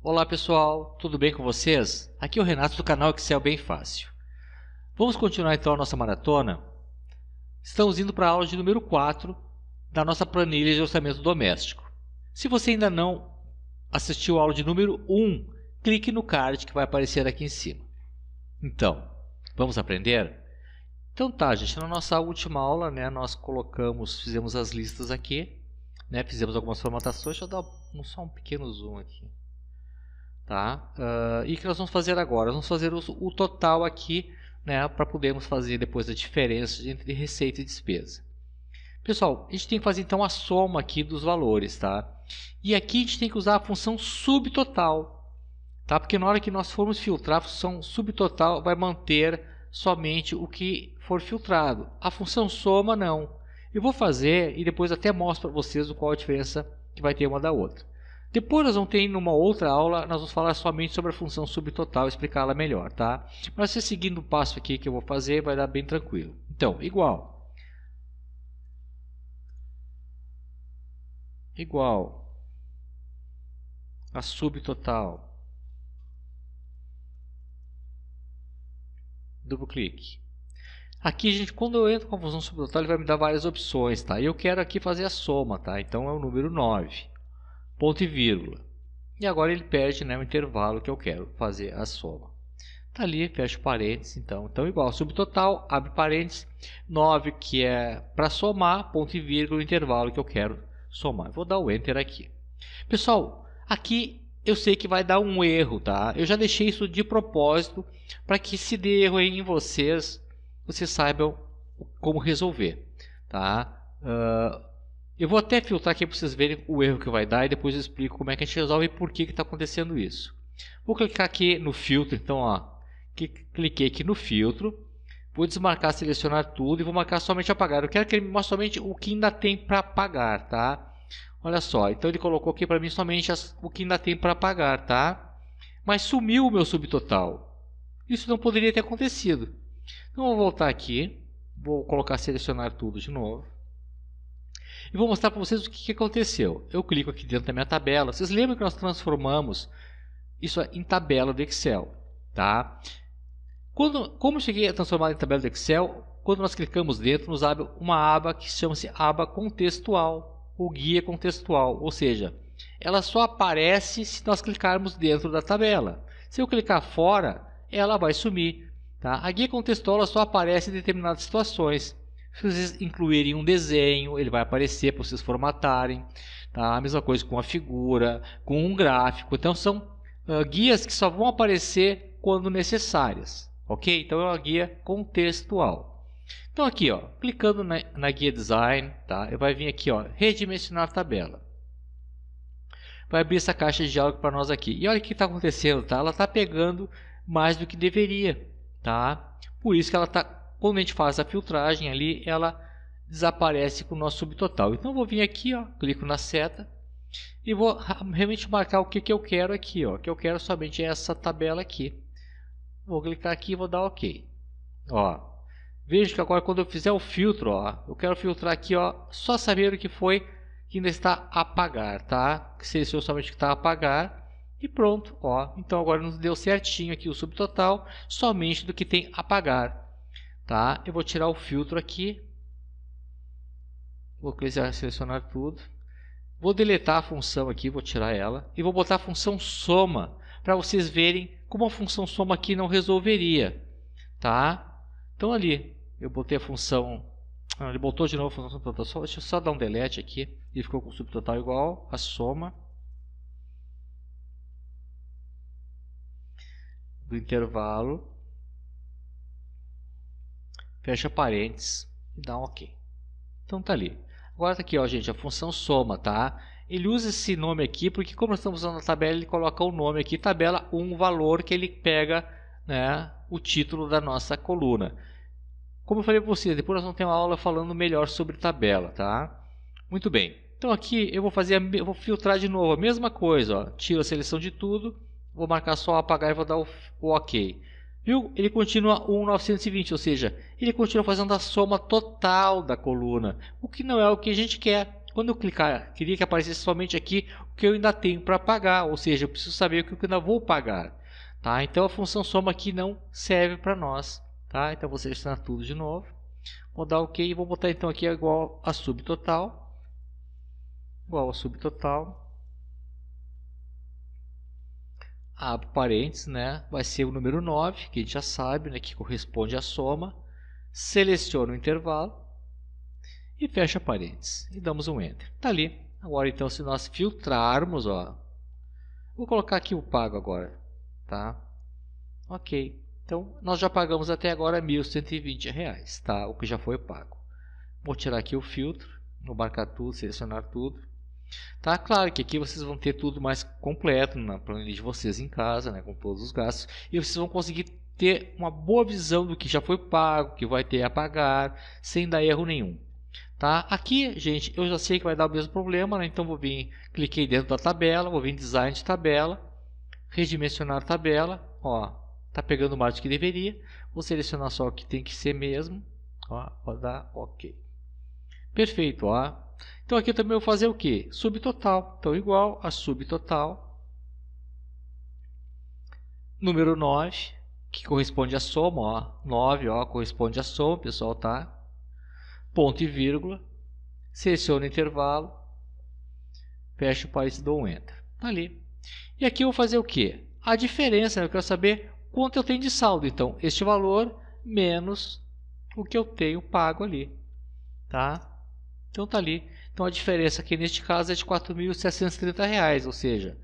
Olá pessoal, tudo bem com vocês? Aqui é o Renato do canal Excel Bem Fácil. Vamos continuar então a nossa maratona. Estamos indo para a aula de número 4 da nossa planilha de orçamento doméstico. Se você ainda não assistiu a aula de número 1, clique no card que vai aparecer aqui em cima. Então, vamos aprender? Então tá, gente, na nossa última aula, nós fizemos as listas aqui, fizemos algumas formatações. Deixa eu dar só um pequeno zoom aqui. Tá? E o que nós vamos fazer agora? Nós vamos fazer o total aqui, para podermos fazer depois a diferença entre receita e despesa. Pessoal, a gente tem que fazer então a soma aqui dos valores, tá? E aqui a gente tem que usar a função subtotal, tá? Porque na hora que nós formos filtrar, a função subtotal vai manter somente o que for filtrado. A função soma não. Eu vou fazer e depois até mostro para vocês qual a diferença que vai ter uma da outra. Depois nós vamos ter numa outra aula, nós vamos falar somente sobre a função subtotal, explicá-la melhor, tá? Mas você seguindo o passo aqui que eu vou fazer, vai dar bem tranquilo. Então, igual a subtotal, duplo clique. Aqui, gente, quando eu entro com a função subtotal, ele vai me dar várias opções, tá? E eu quero aqui fazer a soma, tá? Então é o número 9. Ponto e vírgula. E agora ele perde o intervalo que eu quero fazer a soma. Está ali, fecha parênteses. Então igual, subtotal, abre parênteses, 9 que é para somar, ponto e vírgula, o intervalo que eu quero somar. Vou dar o Enter aqui. Pessoal, aqui eu sei que vai dar um erro, tá? Eu já deixei isso de propósito para que se dê erro aí em vocês saibam como resolver, tá? Eu vou até filtrar aqui para vocês verem o erro que vai dar e depois eu explico como é que a gente resolve e por que está acontecendo isso. Vou clicar aqui no filtro, então, cliquei aqui no filtro, vou desmarcar, selecionar tudo e vou marcar somente apagar. Eu quero que ele me mostre somente o que ainda tem para pagar, tá? Olha só, então ele colocou aqui para mim somente o que ainda tem para pagar, tá? Mas sumiu o meu subtotal. Isso não poderia ter acontecido. Então, vou voltar aqui, vou colocar selecionar tudo de novo. E vou mostrar para vocês o que aconteceu. Eu clico aqui dentro da minha tabela. Vocês lembram que nós transformamos isso em tabela do Excel, tá? Como eu cheguei a transformar em tabela do Excel, quando nós clicamos dentro, nos abre uma aba que chama-se aba contextual, ou guia contextual. Ou seja, ela só aparece se nós clicarmos dentro da tabela. Se eu clicar fora, ela vai sumir, tá? A guia contextual ela só aparece em determinadas situações. Se vocês incluírem um desenho, ele vai aparecer para vocês formatarem, tá? A mesma coisa com a figura, com um gráfico. Então são guias que só vão aparecer quando necessárias, ok? Então é uma guia contextual. Então aqui, clicando na guia design, tá? Vai vir aqui, redimensionar tabela. Vai abrir essa caixa de diálogo para nós aqui. E olha o que está acontecendo, tá? Ela está pegando mais do que deveria, tá? Por isso que ela está... Quando a gente faz a filtragem ali, ela desaparece com o nosso subtotal. Então eu vou vir aqui, clico na seta e vou realmente marcar o que eu quero aqui. O que eu quero somente é essa tabela aqui. Vou clicar aqui e vou dar OK. Veja que agora quando eu fizer o filtro, eu quero filtrar aqui, só saber o que foi que ainda está a pagar, tá? Seleciono somente o que está a pagar e pronto. Então agora nos deu certinho aqui o subtotal, somente do que tem a pagar. Tá? Eu vou tirar o filtro aqui, vou selecionar tudo, vou deletar a função aqui, vou tirar ela e vou botar a função soma para vocês verem como a função soma aqui não resolveria, tá? Então ali eu botei a função, ele botou de novo a função subtotal, deixa eu só dar um delete aqui e ficou com o subtotal igual a soma do intervalo. Fecha parênteses e dá um OK. Então tá ali. Agora tá aqui, gente, a função soma, tá? Ele usa esse nome aqui porque como nós estamos usando a tabela, ele coloca o nome aqui, tabela 1, valor que ele pega, o título da nossa coluna. Como eu falei para vocês, depois nós vamos ter uma aula falando melhor sobre tabela, tá? Muito bem. Então aqui eu vou filtrar de novo a mesma coisa, tiro a seleção de tudo, vou marcar só apagar e vou dar o OK. Viu? Ele continua 1.920, ou seja, ele continua fazendo a soma total da coluna, o que não é o que a gente quer. quando eu clicar, queria que aparecesse somente aqui o que eu ainda tenho para pagar, ou seja, eu preciso saber o que eu ainda vou pagar. Tá? Então a função soma aqui não serve para nós. Tá? Então vou selecionar tudo de novo. Vou dar OK e vou botar então aqui igual a subtotal. Igual a subtotal. Abro parênteses, né? Vai ser o número 9, que a gente já sabe, né? Que corresponde à soma. Seleciono o intervalo. E fecha parênteses. E damos um Enter. Está ali. Agora então, se nós filtrarmos, ó. Vou colocar aqui o pago agora. Tá? Ok. Então, nós já pagamos até agora R$ 1.120, tá? O que já foi pago. Vou tirar aqui o filtro, vou marcar tudo, selecionar tudo. Tá? Claro que aqui vocês vão ter tudo mais completo na planilha de vocês em casa, né? Com todos os gastos. E vocês vão conseguir ter uma boa visão do que já foi pago, que vai ter a pagar, sem dar erro nenhum. Tá? Aqui, gente, eu já sei que vai dar o mesmo problema, né? Então vou vir, cliquei dentro da tabela, vou vir em Design de Tabela, Redimensionar tabela, ó. Tá pegando mais do que deveria. Vou selecionar só o que tem que ser mesmo. Ó, vou dar OK. Perfeito, ó. Então aqui eu também vou fazer o que? Subtotal. Então igual a subtotal. Número 9, que corresponde à soma, ó. 9, ó, corresponde à soma, pessoal, tá? Ponto e vírgula. Seleciono o intervalo. Fecho o parênteses e dou um Enter. Tá ali. E aqui eu vou fazer o que? A diferença, né? Eu quero saber quanto eu tenho de saldo. Então, este valor menos o que eu tenho pago ali. Tá? Então, tá ali. Então, a diferença aqui neste caso é de R$ 4.730, ou seja,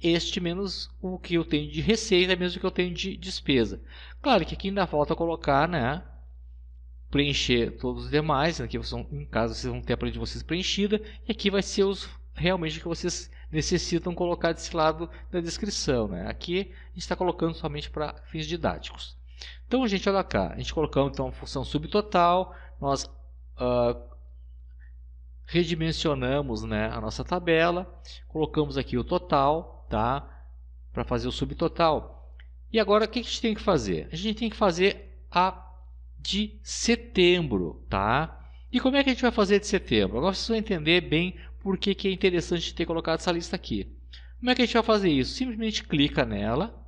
este menos o que eu tenho de receita, menos o que eu tenho de despesa. Claro que aqui ainda falta colocar, né? Preencher todos os demais. Aqui, em caso, vocês vão ter a planilha de vocês preenchida. E aqui vai ser os realmente que vocês necessitam colocar desse lado da descrição, né? Aqui a gente está colocando somente para fins didáticos. Então, gente, olha cá, a gente colocamos então a função subtotal, nós redimensionamos, né, a nossa tabela, colocamos aqui o total, tá? Para fazer o subtotal. E agora o que a gente tem que fazer? A gente tem que fazer a de setembro, tá? E como é que a gente vai fazer de setembro? Agora vocês vão entender bem por que é interessante ter colocado essa lista aqui. Como é que a gente vai fazer isso? Simplesmente clica nela,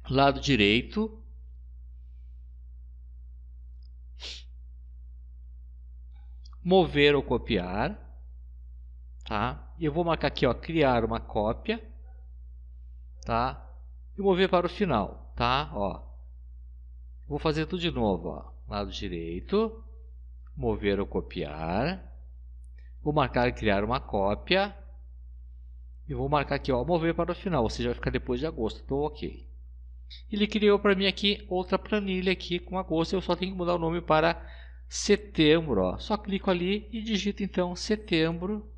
lado direito, mover ou copiar, tá? E eu vou marcar aqui, ó, criar uma cópia, tá? E mover para o final, tá? Ó, vou fazer tudo de novo, ó, lado direito, mover ou copiar. Vou marcar criar uma cópia. E vou marcar aqui, ó, mover para o final. Ou seja, vai ficar depois de agosto. Então, OK. Ele criou para mim aqui outra planilha aqui com agosto. Eu só tenho que mudar o nome para setembro. Ó. Só clico ali e digito então setembro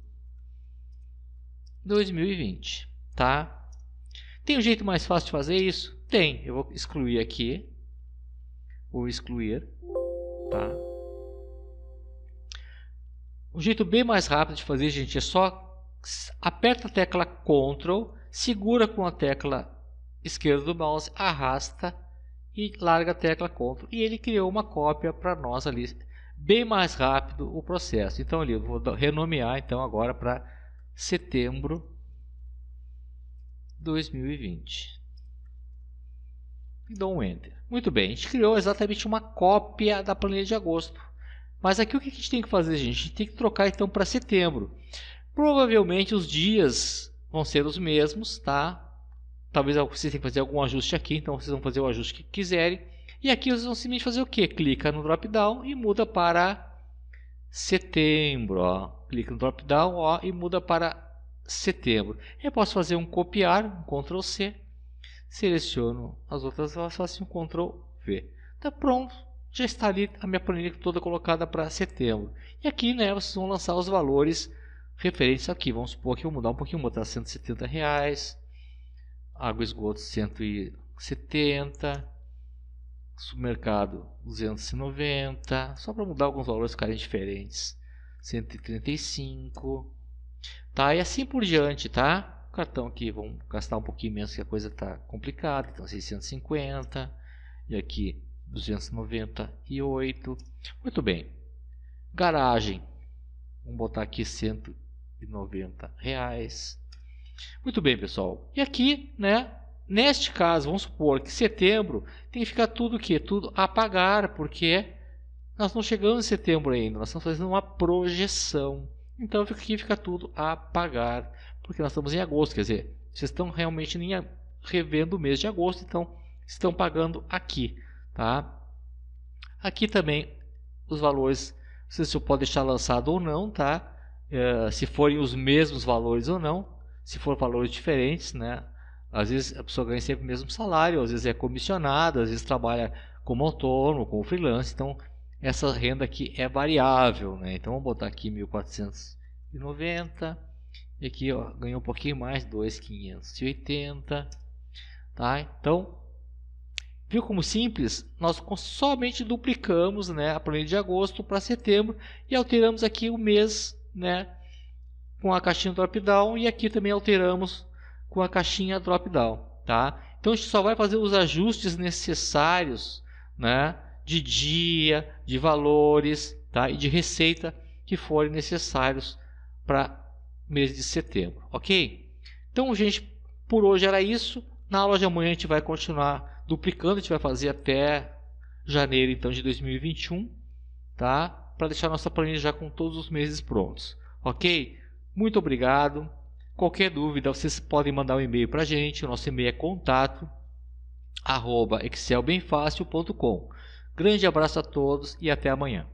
2020. Tá? Tem um jeito mais fácil de fazer isso? Tem. Eu vou excluir aqui. Vou excluir. Tá? Um jeito bem mais rápido de fazer, gente, é só aperta a tecla Ctrl, segura com a tecla esquerda do mouse, arrasta e larga a tecla Ctrl. E ele criou uma cópia para nós ali, bem mais rápido o processo. Então ali eu vou renomear então agora para setembro 2020. E dou um Enter. Muito bem, a gente criou exatamente uma cópia da planilha de agosto. Mas aqui o que a gente tem que fazer, gente? A gente tem que trocar então para setembro. Provavelmente os dias vão ser os mesmos, tá? Talvez vocês tenham que fazer algum ajuste aqui, então vocês vão fazer o ajuste que quiserem. E aqui vocês vão simplesmente fazer o quê? Clica no drop down e muda para setembro, ó. Clica no drop down, ó, e muda para setembro. Eu posso fazer um copiar, um Ctrl C. Seleciono as outras, faço assim um Ctrl V. Tá pronto. Já está ali a minha planilha toda colocada para setembro. E aqui, né, vocês vão lançar os valores referentes aqui. Vamos supor que eu vou mudar um pouquinho, vou botar R$170. Água e esgoto 170. Supermercado 290. Só para mudar alguns valores ficarem diferentes. 135. Tá? E assim por diante, tá? O cartão aqui, vamos gastar um pouquinho menos que a coisa está complicada. Então 650. E aqui 298. Muito bem. Garagem Vamos botar aqui R$190. Muito bem, pessoal. E aqui, né? Neste caso, vamos supor que setembro tem que ficar tudo o quê? Tudo a pagar, porque nós não chegamos em setembro ainda. Nós estamos fazendo uma projeção. Então aqui fica tudo a pagar, porque nós estamos em agosto. Quer dizer, vocês estão realmente revendo o mês de agosto, então estão pagando aqui, tá? Aqui também os valores, vocês podem deixar lançado ou não, tá? Se forem os mesmos valores ou não. Se for valores diferentes, né? Às vezes a pessoa ganha sempre o mesmo salário, às vezes é comissionada, às vezes trabalha como autônomo, como freelance. Então essa renda aqui é variável, né? Então vamos botar aqui 1.490 e aqui, ó, ganhou um pouquinho mais, 2.580, tá? Então viu como simples? Nós somente duplicamos, né, a planilha de agosto para setembro e alteramos aqui o mês, né, com a caixinha drop down, e aqui também alteramos com a caixinha drop down, tá? Então a gente só vai fazer os ajustes necessários, né, de dia, de valores, tá, e de receita que forem necessários para mês de setembro, ok? Então, gente, por hoje era isso. Na aula de amanhã a gente vai continuar duplicando, a gente vai fazer até janeiro então de 2021, tá? Para deixar nossa planilha já com todos os meses prontos, ok? Muito obrigado. Qualquer dúvida, vocês podem mandar um e-mail para a gente. O nosso e-mail é contato@excelbemfacil.com. Grande abraço a todos e até amanhã.